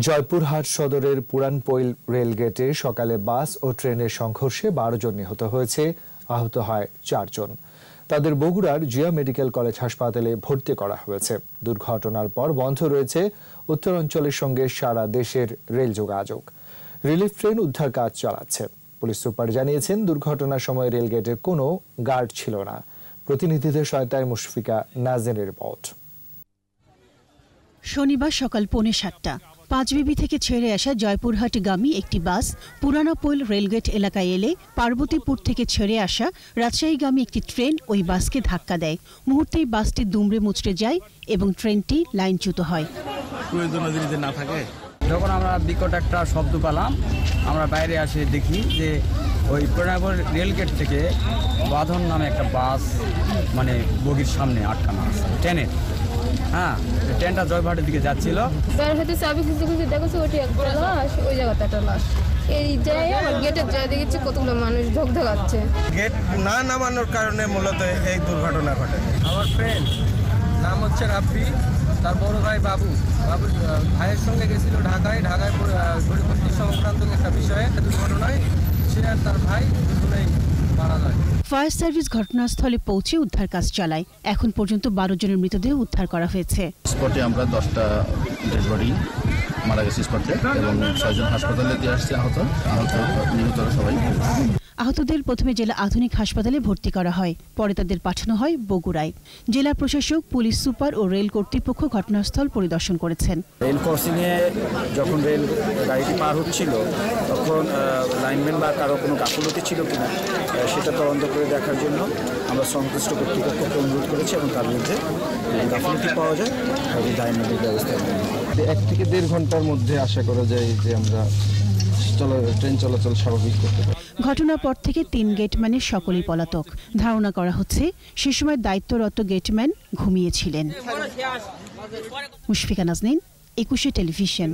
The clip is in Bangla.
জয়পুরহাট সদরের পুরানপৈল রেলগেটে সকালে বাস ও ট্রেনের সংঘর্ষে ১২ জন নিহত হয়েছে, আহত হয় ৪ জন। তাদের বগুড়ার জিয়া মেডিকেল কলেজ হাসপাতালে ভর্তি করা হয়েছে। দুর্ঘটনার পর বন্ধ রয়েছে উত্তরাঞ্চলের সঙ্গে সারা দেশের রেল যোগাযোগ। রিলিফ ট্রেন উদ্ধার কাজ চালাচ্ছে। পুলিশ সুপার জানিয়েছেন, দুর্ঘটনার সময় রেলগেটে কোনো গার্ড ছিল না। প্রতিনিধিদের সহায়তায় মুশফিকা নাজনীনের রিপোর্ট। শনিবার সকাল 7:45 পাঁচবিবি থেকে ছেড়ে আসা জয়পুরহাটগামী একটি বাস পুরানপৈল রেলগেট এলাকায় এলে পার্বতীপুর থেকে ছেড়ে আসা রাজশাহীগামী একটি ট্রেন ওই বাসকে ধাক্কা দেয়। মুহূর্তেই বাসটি দুমড়ে মুচড়ে যায় এবং ট্রেনটি লাইনচ্যুত হয়। যখন আমরা বিকট একটা শব্দ পেলাম, আমরা বাইরে আসে দেখি যে ওই পুরানপৈল রেলগেট থেকে বাঁধন নামে একটা বাস বগির সামনে আটকানো আছে ট্রেনের। ট্রেনটা জয়পুরহাটের দিকে যাচ্ছিল। ওই জায়গাতে একটা লাশ এই জায়গায় গেটের জায়গায় দেখেছি কতগুলো মানুষ ধকধকাচ্ছে। গেট না নামানোর কারণে মূলত এই দুর্ঘটনা ঘটে। আমার ফ্রেন্ড নাম হচ্ছে রাব্বি, তার বড় ভাই বাবুর ভাইয়ের সঙ্গে গেছিল ঢাকায় পরিবর্তী সংক্রান্ত একটা বিষয়ে দুর্ঘটনায় সে আর তার ভাই দুজনেই মারা যায়। ফায়ার সার্ভিস ঘটনাস্থলে পৌঁছে উদ্ধার কাজ চালায়। এখন পর্যন্ত 12 জনের মৃতদেহ উদ্ধার করা হয়েছে। স্পটে আমরা 10টা ডেড বডি মারা গেছে স্পটে এবং 6 জন হাসপাতালে দিয়ে আসছে। নিহতরা সবাই। আহতদের প্রথমে জেলা আধুনিক হাসপাতালে ভর্তি করা হয়, পরে তাদের পাঠানো হয় বগুড়ায়। জেলা প্রশাসক, পুলিশ সুপার ও রেল কর্তৃপক্ষ ঘটনাস্থল পরিদর্শন করেছেন। রেল ক্রসিংয়ে যখন রেল গাড়িটি পার হচ্ছিল তখন লাইনম্যান বা কারো কোনো গাফিলতি ছিল কিনা সেটা তদন্ত করে দেখার জন্য আমরা সংশ্লিষ্ট কর্তৃপক্ষকে অনুরোধ করেছি এবং তার বিরুদ্ধে গাফিলতি পাওয়া যায় তাদের দায়মূলক ব্যবস্থা নেওয়া। 1 থেকে 1.5 ঘন্টার মধ্যে আশা করা যায় যে আমরা ট্রেন চলাচল স্বাভাবিক করতে পারি। ঘটনার পর থেকে 3 গেটম্যানের সকলেই পলাতক। ধারণা করা হচ্ছে সে সময় দায়িত্বরত গেটম্যান ঘুমিয়েছিলেন। মুশফিকা নাজনীন, 21 টেলিভিশন।